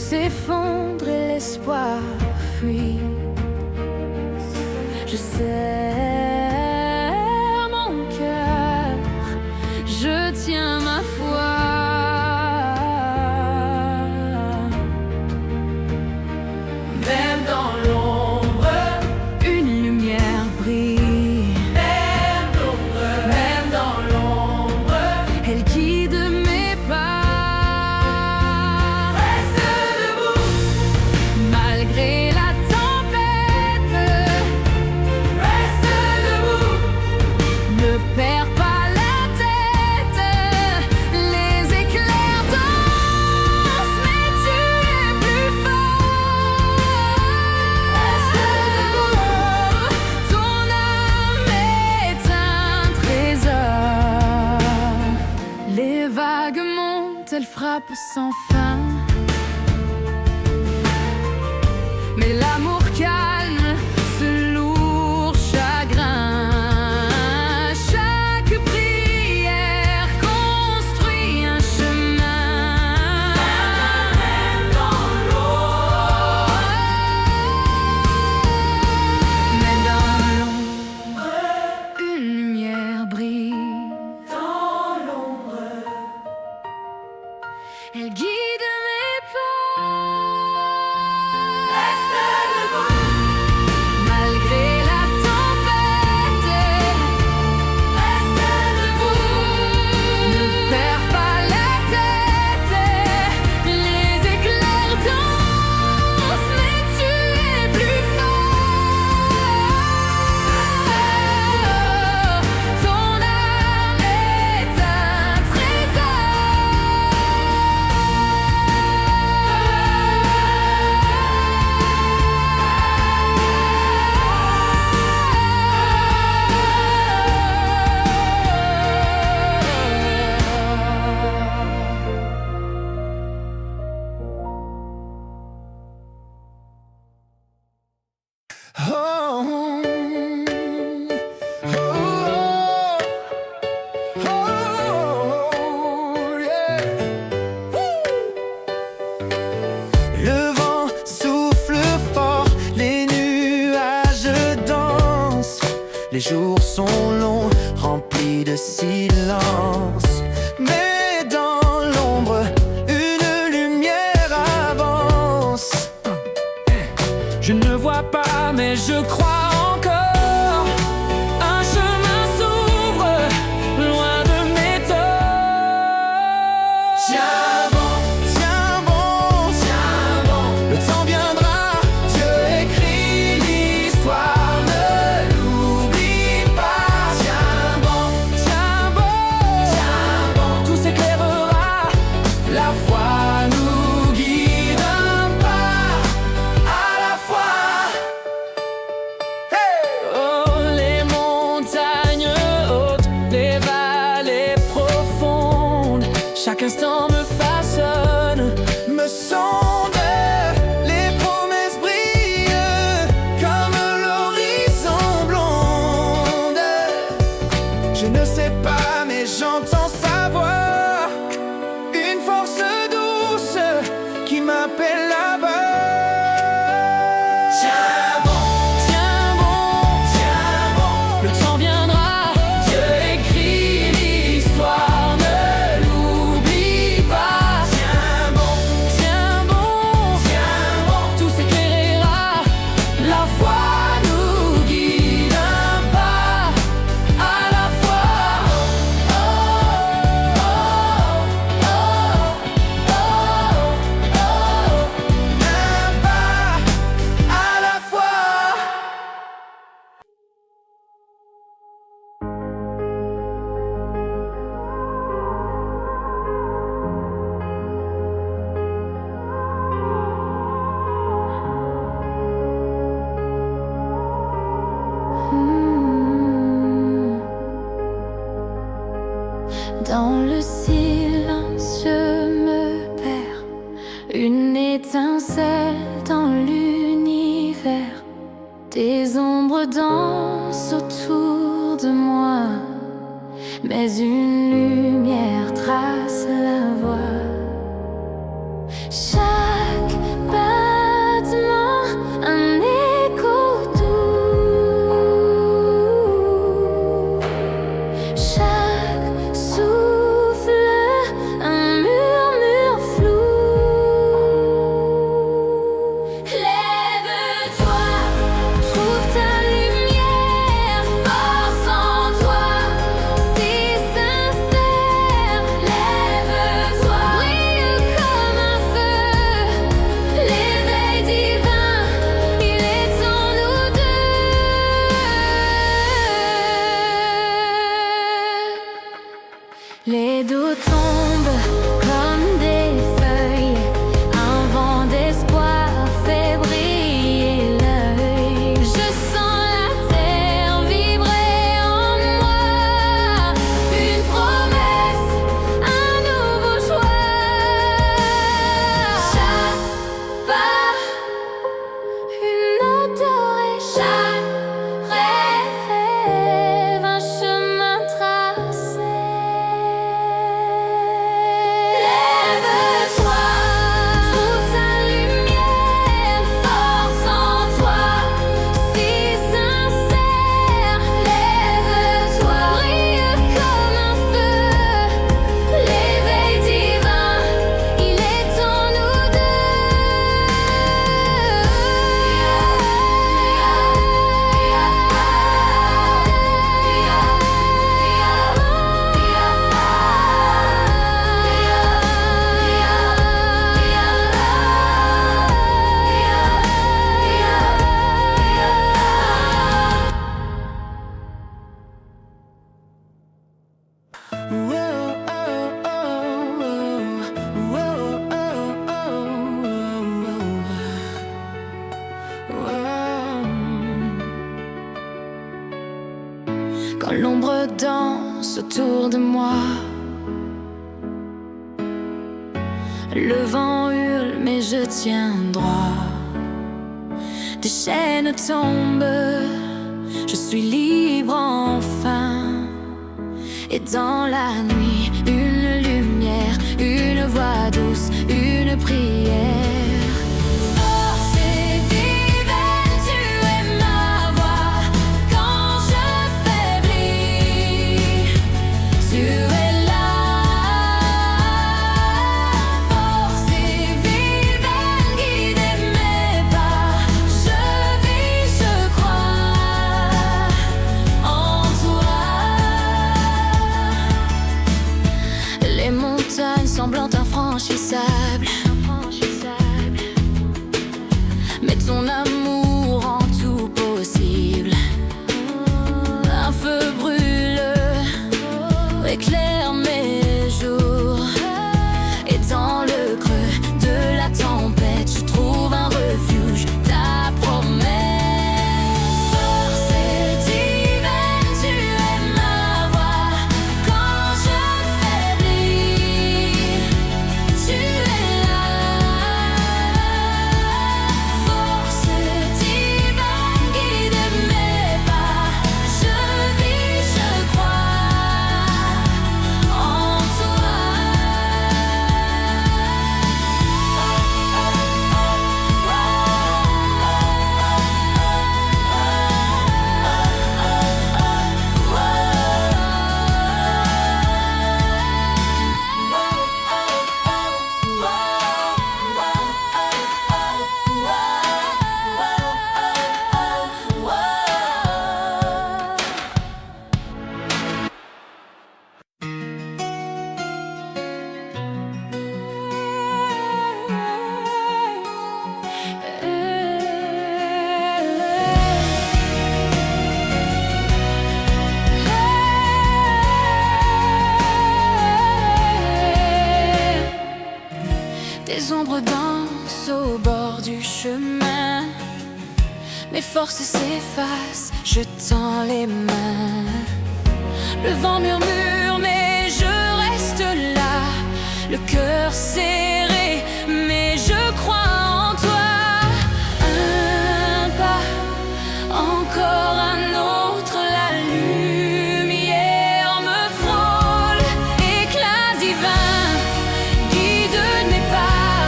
s'effondre et l'espoir fuit. Je serre mon cœur, je tiens ma foi. Même dans l'ombre, une lumière brille. Même dans l'ombre, elle guide mes pas. Reste debout, malgré la tempête. Reste debout, ne perds pas la tête. Les éclairs dansent, mais tu es plus fort. Reste debout, ton âme est un trésor. Les vagues montent, elles frappent sans fin. Mais l'amour calme ce lourd chagrin. Chaque prière construit un chemin. Même dans l'eau, même dans l'ombre, une lumière brille. Dans l'ombre, elle guide mes pas. Reste debout, malgré la tempête. Reste debout, ne perds pas la tête. Les éclairs dansent, mais tu es plus fort. Ton âme est un Oh, yeah. Le vent souffle fort, les nuages dansent. Les jours sont longs, remplis de silence. Mais dans l'ombre, une lumière avance. Je ne vois pas, mais je crois encore. Un chemin s'ouvre, loin de mes torts. Tiens bon, tiens bon, tiens bon. Le temps viendra, Dieu écrit l'histoire, ne l'oublie pas. Tiens bon, tiens bon, tiens bon. Tout s'éclairera, la foi nous guide un pas à la fois. Oh, les montagnes hautes, les vallées profondes, chaque instant me façonne, me sonde. Les promesses brillent comme l'horizon blonde. Je ne sais pas, mais j'entends sa voix, une force douce qui m'appelle là-bas. Tiens bon, tiens bon, tiens bon. Le temps viendra, Dieu écrit l'histoire, ne l'oublie pas. Tiens bon, tiens bon, tiens bon. Tout s'éclairera, la foi nous guide un pas à la fois. Oh, oh, oh, oh, oh, oh. Un pas à la fois. Dans le silence, je me perds. Une étincelle dans l'univers. Des ombres dansent autour de moi, mais une lumière trace la voie. Chaque Les doutes tombent comme des feuilles, un vent d'espoir fait briller l'œil. Je sens la terre vibrer en moi, une promesse, un nouveau choix. Chaque pas, une odeur et chaque rêve, un chemin tracé. Lève-toi, trouve ta lumière, force en toi, si sincère. Lève-toi, brille comme un feu, l'éveil divin, il est en nous deux. Quand l'ombre danse autour de moi, le vent hurle mais je tiens droit. Des chaînes tombent, je suis libre enfin. Et dans la nuit, une lumière, une voix douce, une prière. Force et divine, tu es ma voix. Quand je faiblis, tu es là. Force et divine, guide mes pas. Je vis, je crois en toi. Les montagnes semblant infranchissables, mais ton amour rend tout possible. Un feu brûle, éclaire mes jours, et dans le creux de la tempête, je trouve un refuge, ta promesse. Force et divine, tu es ma voix. Quand je faiblis, tu es là. Force divine, guide mes pas. Je vis, je crois en toi. Des ombres dansent au bord du chemin, mes forces s'effacent, je tends les mains. Le vent murmure mais je reste là, le cœur serré mais je crois en toi. Un pas, encore un autre, la lumière me frôle, éclat divin, guide mes pas.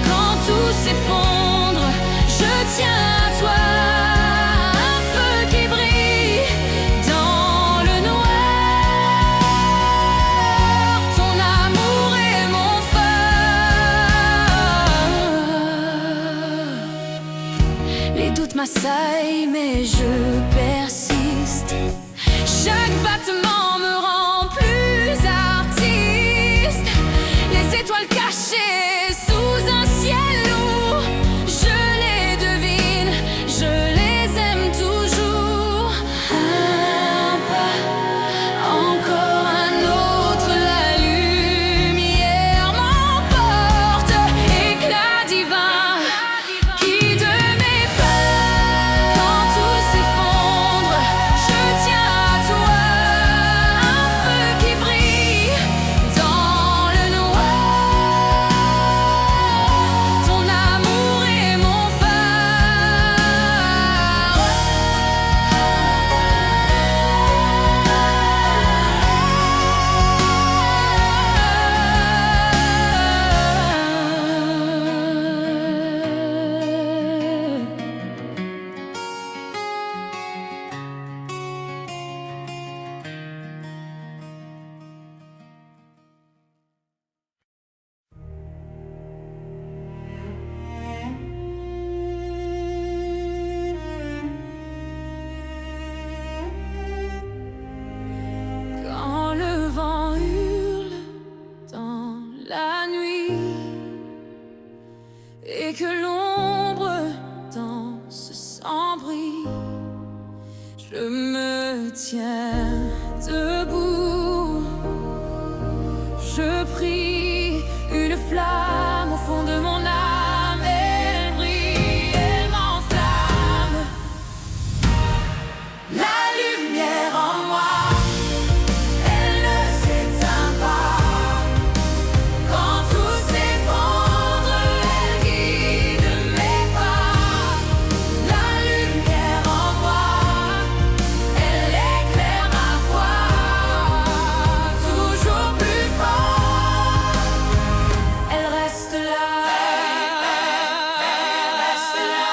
Quand tout s'effondre, je tiens à toi. Un feu qui brille dans le noir, ton amour est mon feu. Les doutes m'assaillent mais je persiste. Chaque battement me rend plus artiste. Les étoiles cachées sous un ciel lourd, je les devine, je les aime toujours. Un pas, encore un autre, pris une flamme au fond de mon âme. Elle brille, elle m'enflamme. La lumière en moi, elle ne s'éteint pas. Quand tout s'effondre, elle guide mes pas. La lumière en moi, elle éclaire ma foi. Toujours plus fort, elle reste là. Elle reste là.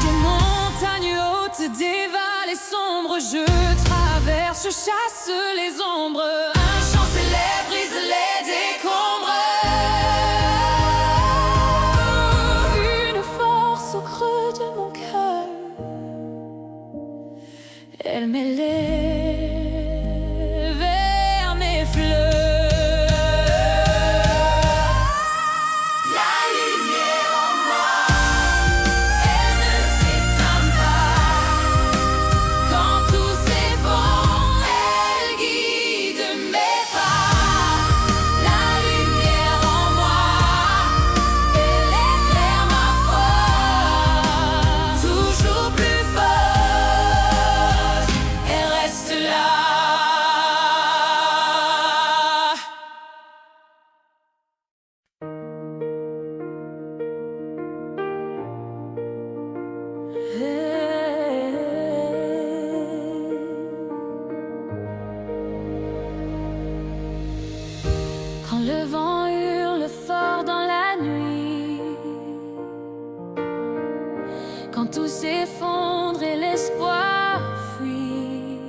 Des montagnes hautes, des vallées sombres, je traverse, je chasse les ombres. Un chant célèbre brise les décombres. Une force au creux de mon cœur, elle m'élève vers mes fleurs. La lumière en moi, elle ne s'éteint pas. Quand tout s'effondre, elle guide mes pas. La lumière en moi, elle éclaire ma foi. Toujours plus forte, elle reste là. Quand le vent hurle fort dans la nuit, quand tout s'effondre et l'espoir fuit,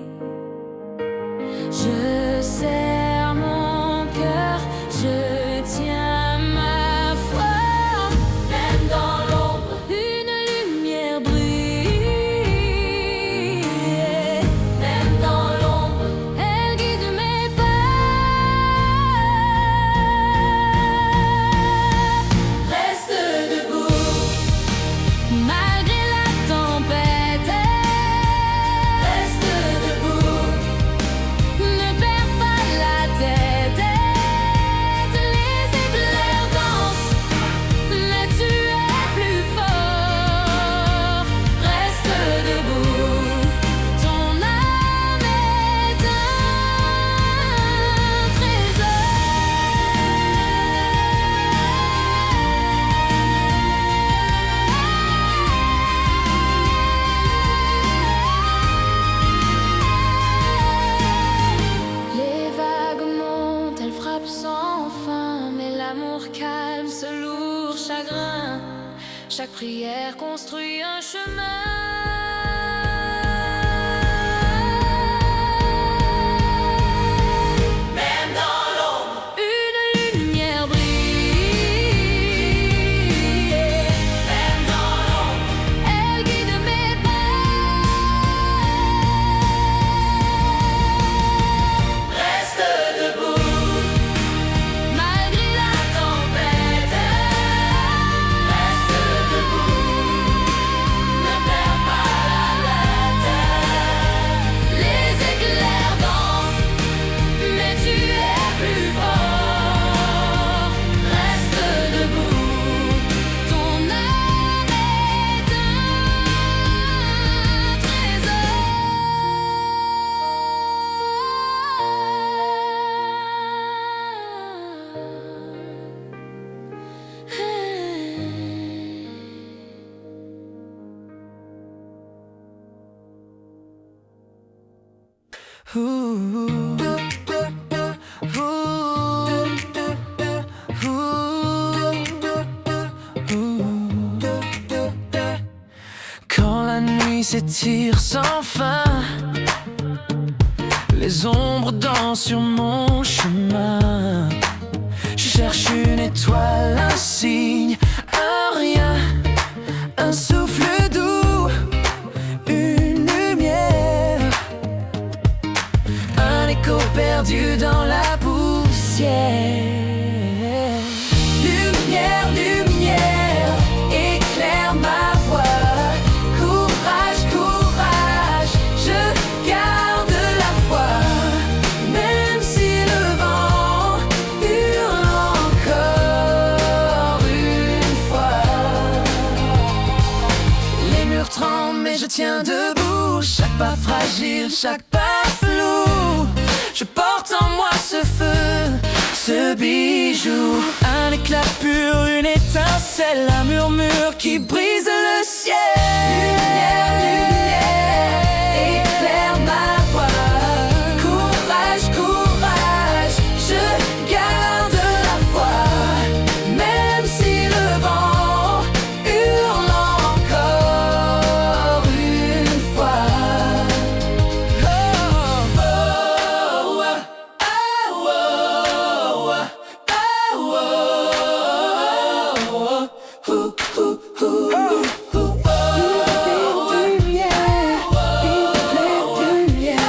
je serre mon cœur, je tiens ma foi. Même dans l'ombre, une lumière brille. Même dans l'ombre, elle guide mes pas. Reste debout, malgré la tempête. Reste debout, ne perds pas la tête. Les éclairs dansent, mais tu es plus fort. Reste debout, ton âme est un trésor. Les vagues montent, elles frappent sans fin, mais l'amour calme ce lourd chagrin. Chaque prière construit un chemin. Même dans l'ombre, une lumière brille. Même dans l'ombre, elle guide mes pas. Reste debout, malgré la tempête. Reste debout, ne perds pas la tête. Les éclairs dansent, mais tu es plus fort. Reste debout, ton âme est un Quand la nuit s'étire sans fin, les ombres dansent sur mon chemin. Je cherche une étoile, un signe, un rien, un souffle doux, une lumière, un écho perdu dans la poussière. Lumière, lumière, éclaire ma voie, cours cœur tremble mais je tiens debout. Chaque pas fragile, chaque pas flou. Je porte en moi ce feu, ce bijou. Un éclat pur, une étincelle, un murmure qui brise le ciel. Lumière, lumière, éclaire ma voie. Courage, courage, je garde la foi. Même si le vent hurle encore une fois. Oh, oh, oh, oh, oh, oh, oh, oh, oh, oh. Yeah. Oh, oh, yeah.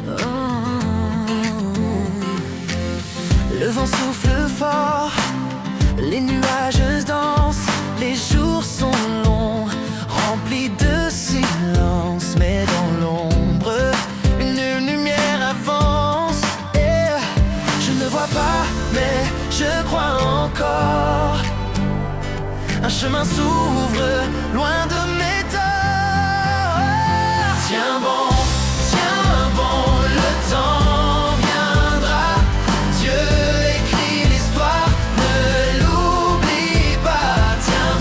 Oh. Le vent souffle fort, les nuages dansent, les jours sont longs, remplis de silence. Mais dans l'ombre, une lumière avance. Et je ne vois pas, mais je crois encore. Un chemin s'ouvre loin de mes torts. Tiens bon, le temps viendra. Dieu écrit l'histoire, ne l'oublie pas. Tiens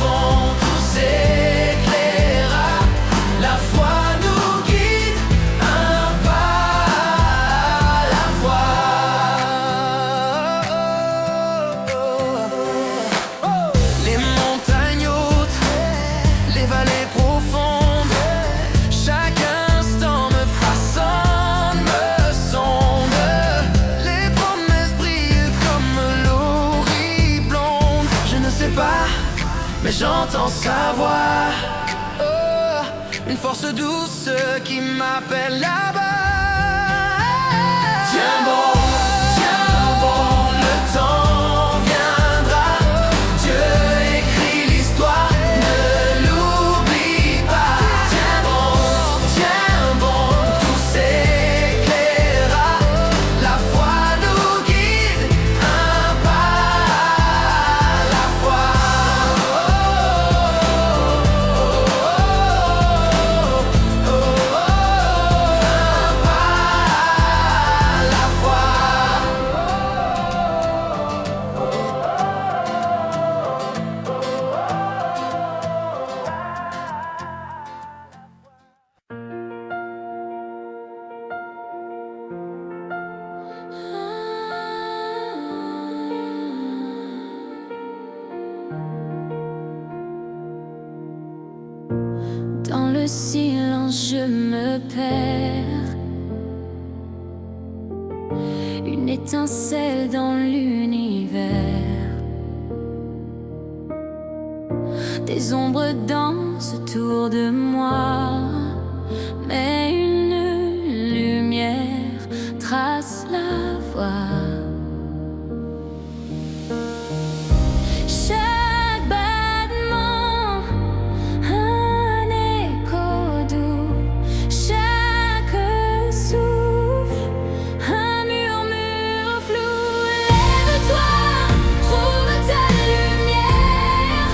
bon, tout s'éclairera. La foi nous guide, un pas à la fois. Les montagnes hautes, les vallées profondes, chaque instant me façonne, me sonde. Les promesses brillent comme l'orient blonde. Je ne sais pas, mais j'entends sa voix. Oh, une force douce qui m'appelle là-bas. Tiens bon, le temps viendra. Dieu écrit l'histoire, ne l'oublie pas. Tiens bon, tout s'éclairera. La foi nous guide, un pas à la fois. Un pas à la fois. Dans le silence, je me perds. Une étincelle dans l'univers. Des ombres dansent autour de moi, mais une lumière trace la voie. Chaque battement, un écho doux. Chaque souffle, un murmure flou. Lève-toi, trouve ta lumière.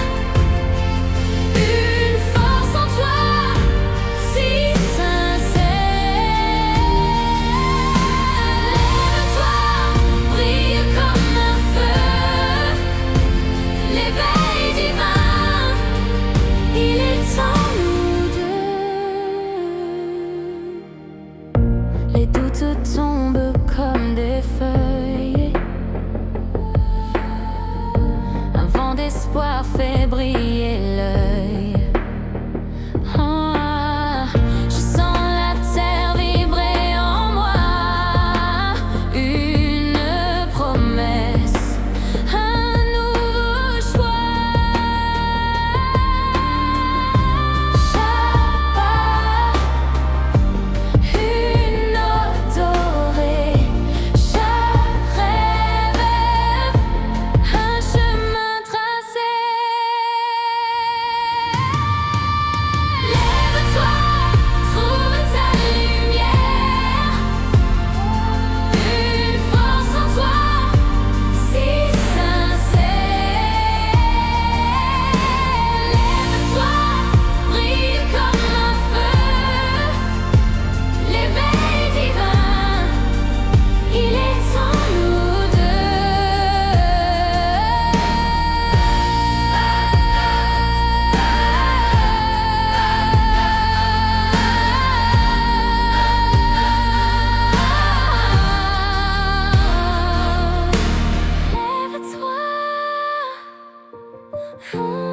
Une force en toi, si sincère. Oh.